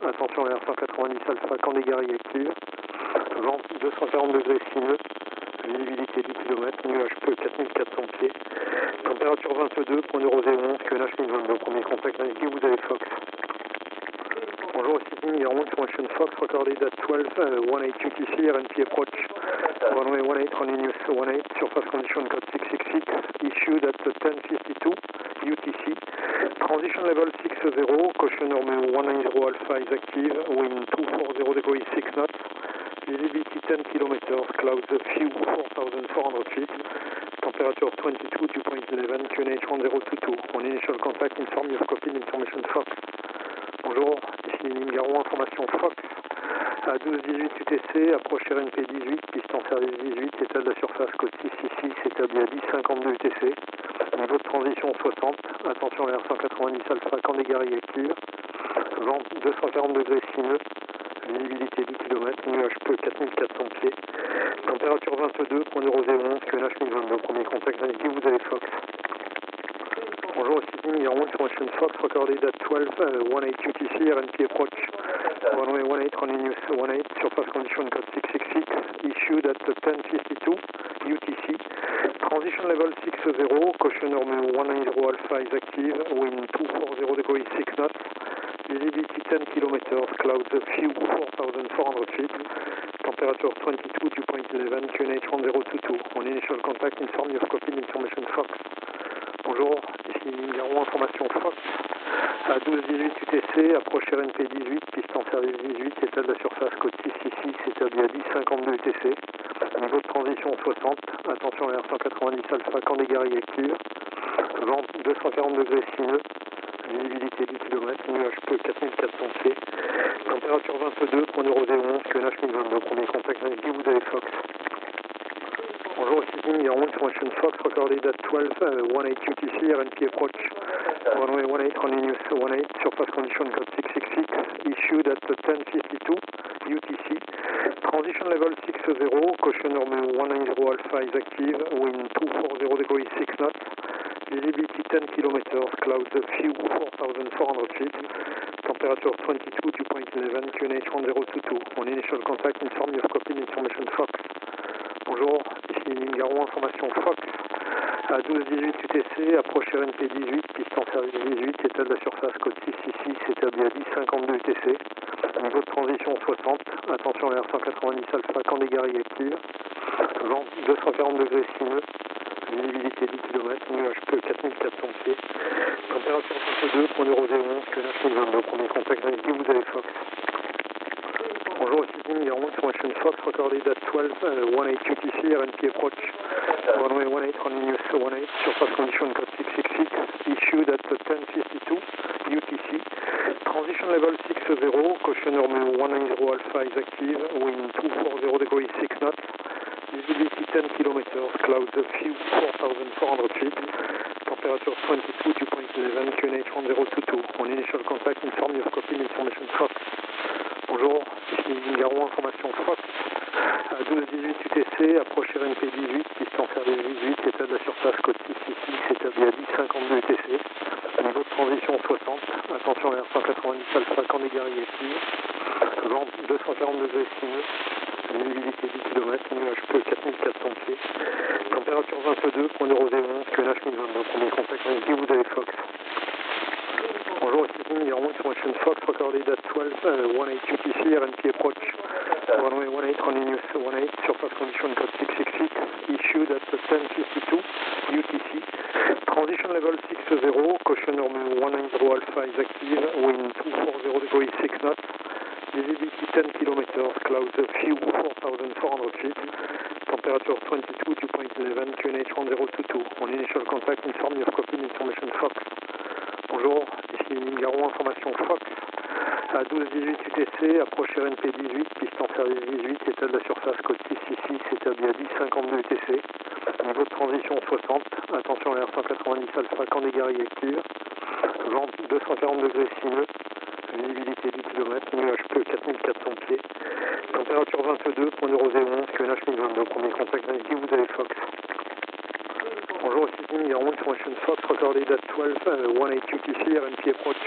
attention à R190 Alpha, Candégari active, vent 240 degrés sineux, visibilité 10 km, nuage peu 4400 pieds, température 22.011, QNH 1022, premier contact indiqué, vous avez Fox. Bonjour, Sydney, Air 1 Information Fox, recorded at 12, 18 UTC, RNP approach, runway 18, running news 18, surface condition code 666, issued at 10:52 UTC, transition level 60, caution normal 190 alpha is active, wind 240 degrees 6 knots, visibility 10 km, clouds a few 4,400 feet, temperature 22, dew point 11, QNH 1022, on initial contact, inform you have copied information Fox. Bonjour, ici Ningaro, information Fox, à 12-18 UTC, approche RNP 18, piste en service 18, état de la surface code 666, établi à 10-52 UTC, niveau de transition 60, attention à R190 Alpha, Candégari active, vent 240 degrés sineux, visibilité 10 km, nuage peu 4400 pieds, température 22.011, QNH 1022, premier contact indiqué, vous avez Fox. Bonjour, Sydney, Air 1 Information Fox, recorded at 12, 18 UTC, RNP approach, runway 18, running news 18, surface condition code 666, issued at 10:52 UTC, transition level 60, caution normal 190 alpha is active, wind 240 degrees 6 knots, visibility 10 km, clouds a few 4,400 feet, temperature 22, dew point 11, QNH 1022, on initial contact, inform you have copied information Fox. Bonjour, ici Ningaro, information Fox, à 12-18 UTC, approche RNP 18, piste en service 18, état de la surface code 666, établi à 10-52 UTC, niveau de transition 60, attention à R190 Alpha, Candégari active, vent 240 degrés sineux, visibilité 10 km, nuage peu 4400 pieds, température 22.011, QNH 1022, premier contact indiqué, vous avez Fox. Bonjour, Sydney, Air 1 Information Fox, recorded at 12, 18 UTC, RNP approach, runway 18, running news 18, surface condition code 666, issued at 10:52 UTC, transition level 60, caution normal 190 alpha is active, wind 240 degrees 6 knots, visibility 10 km, clouds a few 4,400 feet, temperature 22, dew point 11, QNH 1022, on initial contact, inform you have copied information Fox. Bonjour, ici Ningaro, information Fox, à 12-18 UTC, approche RNP 18, piste en service 18, état de la surface code 666, établi à 10-52 UTC, niveau de transition 60, attention à R190 Alpha, Candégari active, vent 240 degrés sineux, visibilité 10 km, nuage peu 4400 pieds, température 22.011, QNH 1022, premier contact indiqué, vous avez Fox. Bonjour, Sydney, Air 1 Information Fox, recorded at 12, 18 UTC, RNP approach, runway 18, running news 18, surface condition code 666, issued at 10:52 UTC, transition level 60, caution normal 190 alpha is active, wind 240 degrees 6 knots, visibility 10 km, clouds a few 4,400 feet, temperature 22, dew point 11, QNH 1022, on initial contact, inform you have copied information Fox. Bonjour, ici Ningaro, information Fox, à 12-18 UTC, approche RNP 18, piste en service 18, état de la surface code 666, établi à 10-52 UTC, niveau de transition 60, attention à R190 Alpha, Candégari active, vent 240 degrés sineux, visibilité 10 km, nuage peu 4400 pieds, température 22.011, QNH 1022, premier contact indiqué, vous avez Fox. Bonjour, Sydney, Air 1 Information Fox, recorded at 12, 18 UTC, RNP approach, runway 18, running news 18, surface condition code 666, issued at 10:52 UTC, transition level 60, caution normal 190 alpha is active, wind 240 degrees 6 knots, visibility 10 km, clouds a few 4,400 feet, temperature 22, dew point 11, QNH 1022, on initial contact, inform you have copied information Fox. Bonjour, ici Ningaro, information Fox, à 12-18 UTC, approche RNP 18, piste en service 18, état de la surface code 666, établi à 10-52 UTC, niveau de transition 60, attention à R190 Alpha, Candégari active, vent 240 degrés sineux, visibilité 10 km, nuage peu 4400 pieds, température 22.011, QNH 1022, premier contact indiqué, vous avez Fox. Bonjour, Sydney, Air 1 Information Fox, recorded at 12, 18 UTC, RNP approach,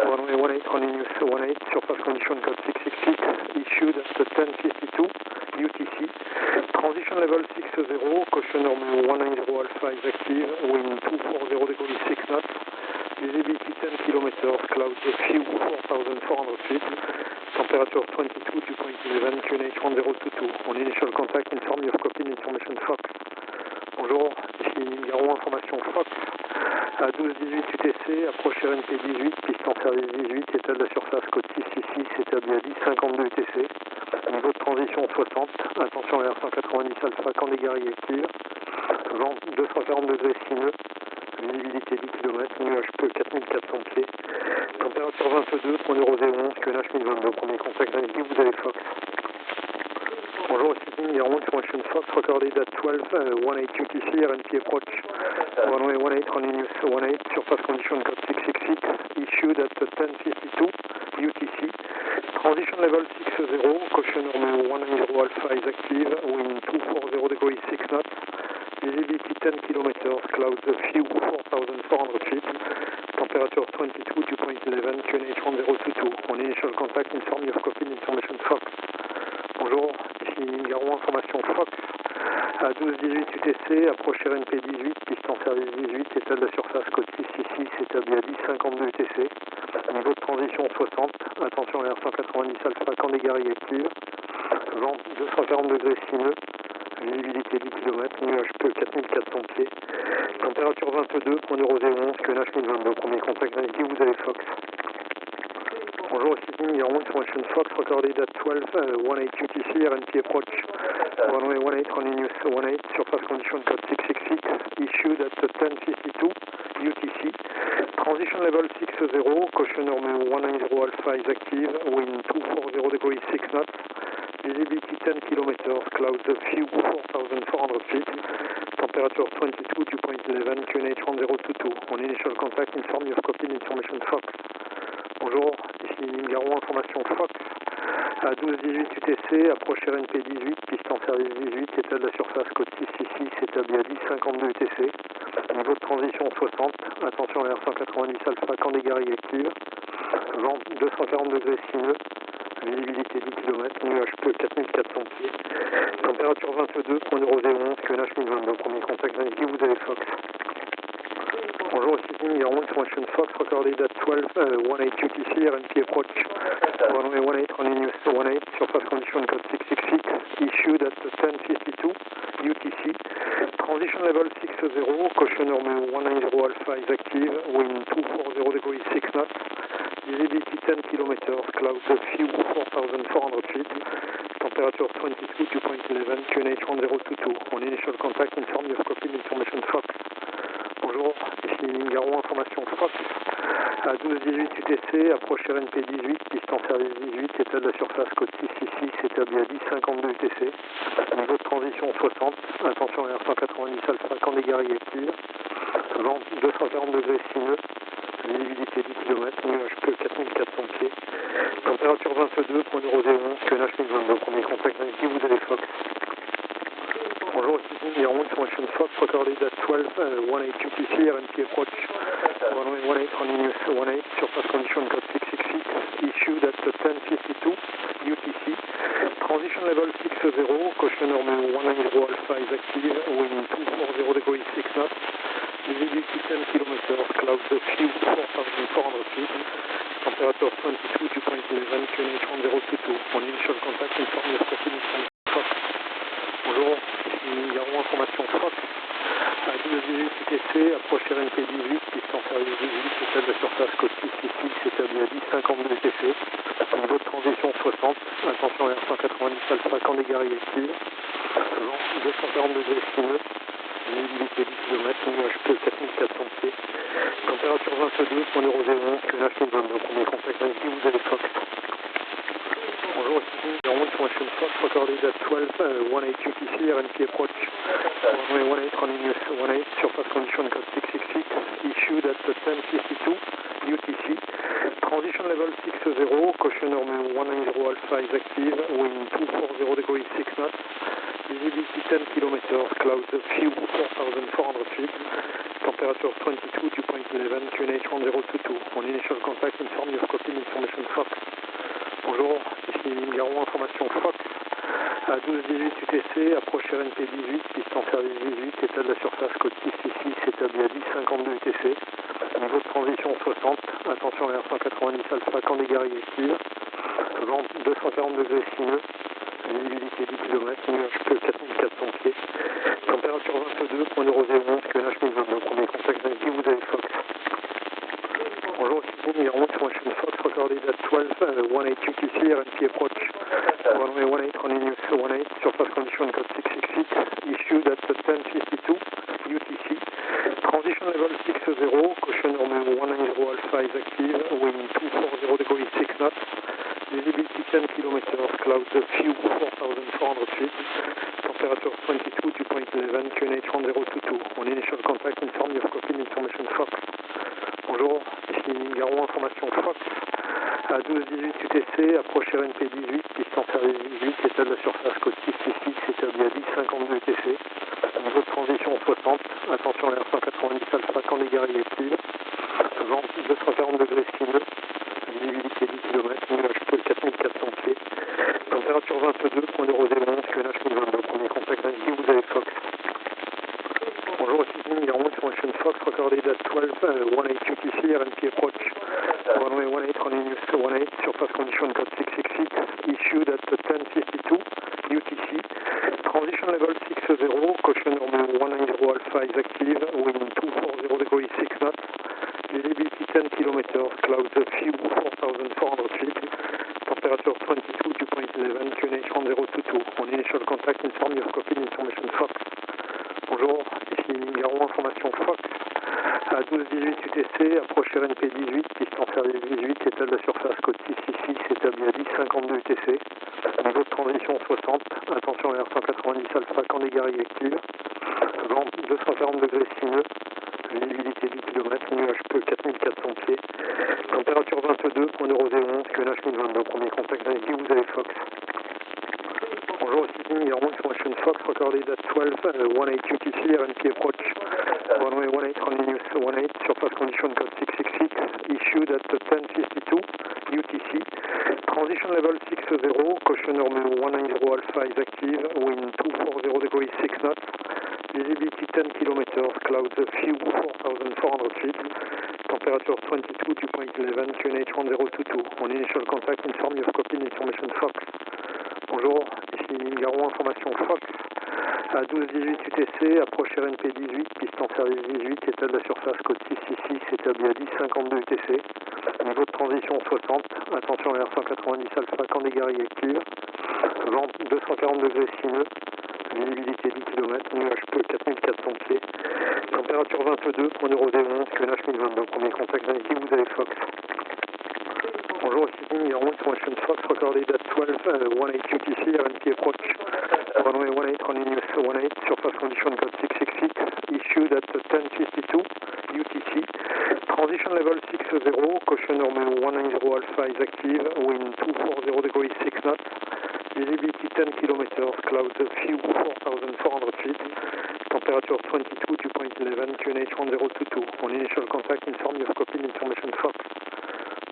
runway 18, running news 18, surface condition code 666, issued at 10:52 UTC, transition level 60, caution normal 190 alpha is active, wind 240 degrees 6 knots, visibility 10 kilometers, clouds a few 4,400 feet, temperature 22, dew point 11, QNH 1022. On initial contact, inform you of copy information Fox. Bonjour, ici Garo, information Fox. À 12-18 UTC, approche RNP 18, piste en service 18, état de la surface code 666, établi à 10-52 UTC. Niveau de transition 60, attention à R190 alpha, camp des guerriers active. Vent 240 degrés sineux, visibilité 10 km, nuage peu 4400 pieds. Température 22, point 0,011, QNH 1022, premier contact avec vous avez Fox. Bonjour, Sydney, Air 1 Information Fox, recorded at 12, 18 UTC, RNP approach, runway 18, running news 18, surface condition code 666, issued at 10:52 UTC, transition level 60, caution normal 190 alpha is active, wind 240 degrees 6 knots, visibility 10 kilometers, clouds a few 4,400 feet, temperature 22, dew point 11, QNH 1022. On initial contact, inform you of copy information Fox. Bonjour, ici Garo, information Fox. À 12-18 UTC, approche RNP 18, piste en service 18, état de la surface code 666, établi à 10-52 UTC. Niveau de transition 60, attention à R190 alpha, camp des guerriers active. Vent 240 degrés sineux, visibilité 10 km, nuage peu 4400 pieds. Température 22, point 0,011, QNH 1022, premier contact avec vous avez Fox. Bonjour, Sydney, Air 1 Information Fox, recorded at 12, 18 UTC, RNP approach, runway 18, running news 18, surface condition code 666, issued at 10:52 UTC, transition level 60, caution normal 190 alpha is active, wind 240 degrees 6 knots, visibility 10 kilometers, clouds a few 4,400 feet, temperature 22, dew point 11, QNH 1022. On initial contact, inform you of copy information Fox. Bonjour, ici Garo, information Fox. À 12-18 UTC, approche RNP 18, piste en service 18, état de la surface code 666, établi à 10-52 UTC. Niveau de transition 60, attention à R190 alpha, camp des guerriers active. Vent 240 degrés sineux, visibilité 10 km, nuage peu 4400 pieds. Température 22, point 0,011, QNH 1022, premier contact avec vous avez Fox. Bonjour, Sydney, Air 1 Information Fox, recorded at 12, 18 UTC, RNP approach, runway 18, running news 18, surface condition code 666, issued at 10:52 UTC, transition level 60, caution normal 190 alpha is active, wind 240 degrees 6 knots, visibility 10 kilometers, clouds a few 4,400 feet, temperature 22, dew point 11, QNH 1022. On initial contact, inform you of copy information Fox. Bonjour, ici Garo, information Fox. À 12-18 UTC, approche RNP 18, piste en service 18, état de la surface code 666, établi à 10-52 UTC. Niveau de transition 60, attention à R190 alpha, camp des guerriers active. Vent 240 degrés sineux, visibilité 10 km, nuage peu 4400 pieds. Température 22, point 0,011, QNH 1022, premier contact avec vous avez Fox. Bonjour, Sydney, Air 1 Information Fox, recorded at 12, 18 UTC, RNP approach, runway 18, running news 18, surface condition code 666, issued at 10:52 UTC, transition level 60, caution normal 190 alpha is active, wind 240 degrees 6 knots, visibility 10 kilometers, clouds a few 4,400 feet, temperature 22, dew point 11, QNH 1022. On initial contact, inform you of copy Fox. Bonjour, ici Garo, information Fox. À 12-18 UTC, approche RNP 18, piste en service 18, état de la surface code 666, établi à 10-52 UTC. Niveau de transition 60, attention à R190 alpha, camp des guerriers active. Vent 240 degrés sineux, visibilité 10 km, nuage peu 4400 pieds. Température 22, point 0,011, QNH 1022, premier contact avec vous avez Fox. Bonjour, Sydney, Air 1 Information Fox, recorded at 12, 18 UTC, RNP approach, runway 18, running news 18, surface condition code 666, issued at 10:52 UTC, transition level 60, caution normal 190 alpha is active, wind 240 degrees 6 knots, visibility 10 kilometers, clouds few 4,400 feet, temperature 22, dew point 11, QNH 1022. On initial contact, inform you have copied information Fox. Bonjour, ici Mime Garon, information Fox. À 12-18 UTC, approche RNP 18, piste en service 18, état de la surface côte 666, établi à 10-52 UTC, niveau de transition 60, attention à R190 alpha, camp des guerriers active, vent 240 degrés sineux, visibilité 10 km, nuage peu 4400 pieds, température 22, point de rosée 11, QNH 1022, premier contact avec qui vous avez Fox. Bonjour, ici Mime Garon, information Fox, recorded at 12, 18 UTC, RNP approach. Runway 18, running news 18, surface condition code 666, issued at 10:52 UTC. Transition level 60, caution runway 10 alpha is active, wind 240 degrees 6 knots, visibility 10 kilometers, clouds few 4,400 feet, temperature 22, dew point 11, QNH 1022. On initial contact, inform you have copied information Fox. Bonjour, ici Mime Garon, information Fox. À 12-18 UTC, approche RNP 18, piste en service 18, état de la surface côte 666, établi à 10-52 UTC, niveau de transition 60, attention à R190 alpha, camp des guerriers active, vent 240 degrés sineux, visibilité 10 km, nuage peu 4400 pieds, température 22, point de rosée 11, QNH 1022, premier contact avec qui vous avez Fox. Bonjour, ici Mime Garon, information Fox, recorded at 12, 18 UTC, RNP approach. Runway 18, running news 18, surface condition code 666, issued at 10:52 UTC. Transition level 60, caution runway 10 alpha is active, wind 240 degrees 6 knots, visibility 10 kilometers, clouds few 4,400 feet, temperature 22, dew point 11, QNH 1022. On initial contact, inform you have copied information Fox. Bonjour, ici Mime Garon, information Fox. À 12-18 UTC, approche RNP 18, piste en service 18, état de la surface côte 666, établi à 10-52 UTC, niveau de transition 60, attention à R190 alpha, camp des guerriers active, vent 240 degrés sineux, visibilité 10 km, nuage peu 4400 pieds, température 22, point de rosée 11, QNH 1022, premier contact avec qui vous avez Fox. Bonjour, ici Mime Garon, information Fox, recorded at 12, 18 UTC, RNP approach. Runway 18, running news 18, surface condition code 666, issued at 10:52 UTC. Transition level 60, caution runway 10 alpha is active, wind 240 degrees 6 knots, visibility 10 kilometers, clouds few 4,400 feet, temperature 22, dew point 11, QNH 1022. On initial contact, inform you have copied information Fox. Bonjour, ici Mime Garon, information Fox. À 12-18 UTC, approche RNP 18, piste en service 18, état de la surface côte 666, établi à 10-52 UTC, niveau de transition 60, attention à R190 alpha, camp des guerriers active, vent 240 degrés sineux, visibilité 10 km, nuage peu 4400 pieds, température 22, point de rosée 11, QNH 1022, premier contact avec qui vous avez Fox. Bonjour, ici Mime Garon, information Fox, recorded at 12, 18 UTC, RNP approach. Runway 18, running news 18, surface condition code 666, issued at 10:52 UTC. Transition level 60, caution runway 10 alpha is active, wind 240 degrees 6 knots, visibility 10 kilometers, clouds few 4,400 feet, temperature 22, dew point 11, QNH 1022. On initial contact, inform you have copied information Fox.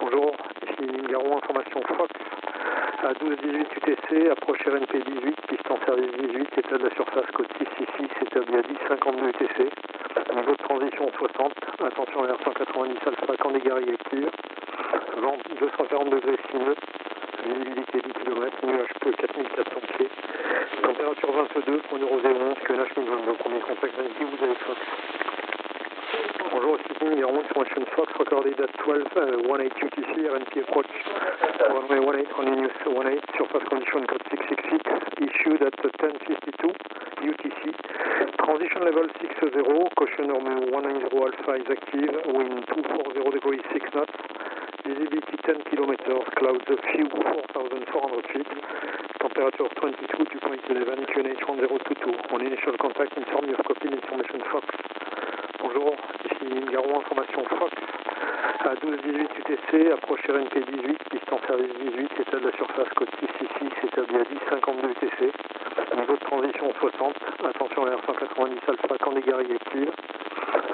Bonjour, ici Mime Garon, information Fox. À 12-18 UTC, approche RNP 18, piste en service 18, état de la surface côte 666, établi à 10-52 UTC, niveau de transition 60, attention à R190 alpha, camp des guerriers active, vent 240 degrés sineux, visibilité 10 km, nuage peu 4400 pieds, température 22, point de rosée 11, QNH 1022, premier contact avec qui vous avez Fox. Bonjour, ici Mime Garon, information Fox, recorded at 12, 18 UTC, RNP approach. Runway 18, running news 18, surface condition code 666, issued at 10:52 UTC. Transition level 60, caution runway 10 alpha is active, wind 240 degrees 6 knots, visibility 10 kilometers, clouds few 4,400 feet, temperature 22, dew point 11, QNH 1022. On initial contact, inform you have copied information Fox. Bonjour, ici Mime Garon, information Fox. À 12-18 12-18 UTC, approche RNP 18, piste en service 18, état de la surface code 666, établi à 10-52 UTC, niveau de transition 60, attention à R190 alpha, camp des garilles active,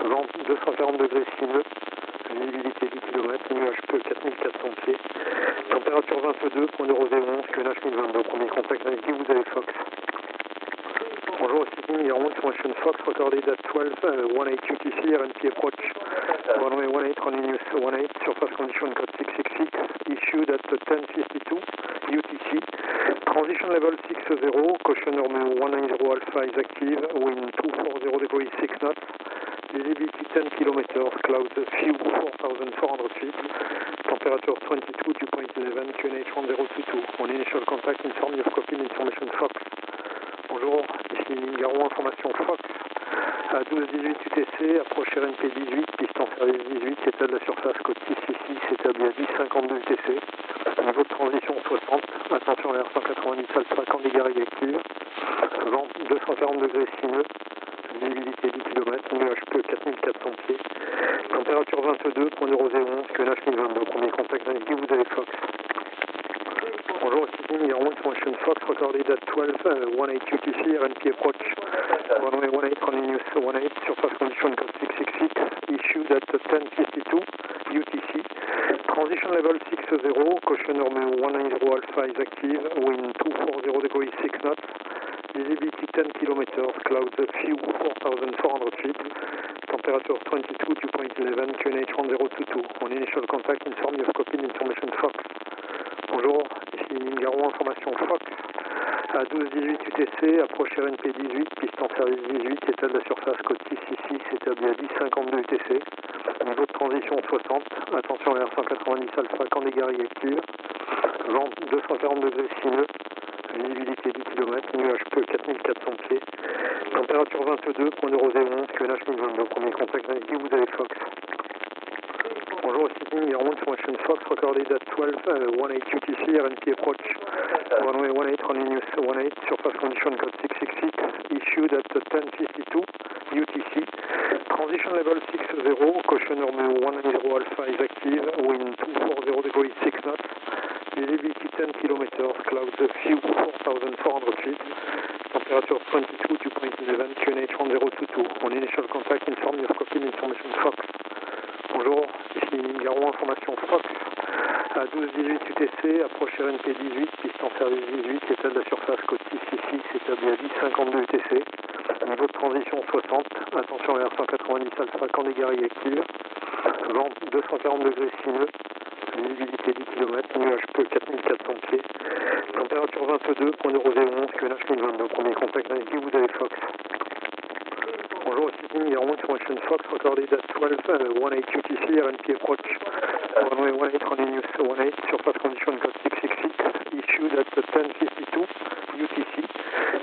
vent 240 degrés sineux, visibilité 10 km, nuage peu 4400 pieds, température 22.011, QNH 1022, premier contact Nike, vous avez Fox. Bonjour, speaking your own information Fox, recorded at 12, 18 UTC, RNP approach, runway 18, running news 18, surface condition code 666, issued at 10:52 UTC, transition level 60, caution normal 190 alpha is active, wind 240 degrees 6 knots, visibility 10 kilometers, clouds few 4,400 feet, temperature 22, dew point 11, QNH 1022, on initial contact, inform you of copy information Fox. Bonjour, ici Garon, information Fox, à 12-18 UTC, approche RNP 18, piste en service 18, état de la surface code 666, établi à 10-52 UTC, niveau de transition 60, attention à R190 alpha, camp des garilles active, vent 240 degrés sineux, visibilité 10 km, nuage peu 4400 pieds, température 22.011, QNH 1022, premier contact Nike, vous avez Fox. Bonjour, speaking your own information Fox, recorded at 12, 18 UTC, RNP approach, runway 18, running news 18, surface condition code 666, issued at 10:52 UTC, transition level 60, caution normal 190 alpha is active, wind 240 degrees 6 knots, visibility 10 kilometers, clouds few 4,400 feet, temperature 22, dew point 11, QNH 1022, on initial contact, inform you of copy information Fox. Bonjour, ici Garon, information Fox, à 12-18 UTC, approche RNP 18, piste en service 18, état de la surface code 666, établi à 10-52 UTC, niveau de transition 60, attention à R190 alpha, camp des garilles active, vent 240 degrés sineux, visibilité 10 km, nuage peu 4400 pieds, température 22.011, QNH 1022, premier contact Nike, vous avez Fox. Bonjour, speaking your own information Fox, recorded at 12, 18 UTC, RNP approach, runway 18, running news 18, surface condition code 666, issued at 10:52 UTC, transition level 60, caution normal 190 alpha is active, wind 240 degrees 6 knots, visibility 10 kilometers, clouds few 4,400 feet, temperature 22, dew point 11, QNH 1022, on initial contact, inform you of copy information Fox. Bonjour, ici Garon, information Fox, à 12-18 UTC, approche RNP 18, piste en service 18, état de la surface code 666, établi à 10-52 UTC, niveau de transition 60, attention à R190 alpha, camp des garilles active, vent 240 degrés sineux, visibilité 10 km, nuage peu 4400 pieds, température 22.011, QNH 1022, premier contact Nike, vous avez Fox. Bonjour, speaking your own information Fox, recorded at 12, 18 UTC, RNP approach, runway 18, running news 18, surface condition code 666, issued at 10:52 UTC,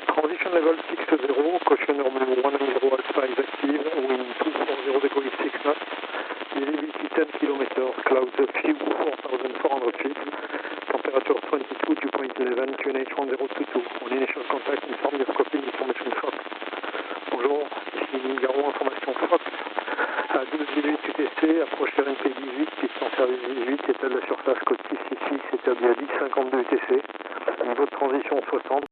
transition level 60, caution normal 190 alpha is active, wind 240 degrees 6 knots, visibility 10 kilometers, clouds few 4,400 feet, temperature 22, dew point 11, QNH 1022, on initial contact, inform you of copy information Fox. Bonjour, ici Garon, information Fox, à 12-18 UTC, approche RNP 18, piste en service 18, état de la surface code 666, établi à 10-52 UTC, niveau de transition 60.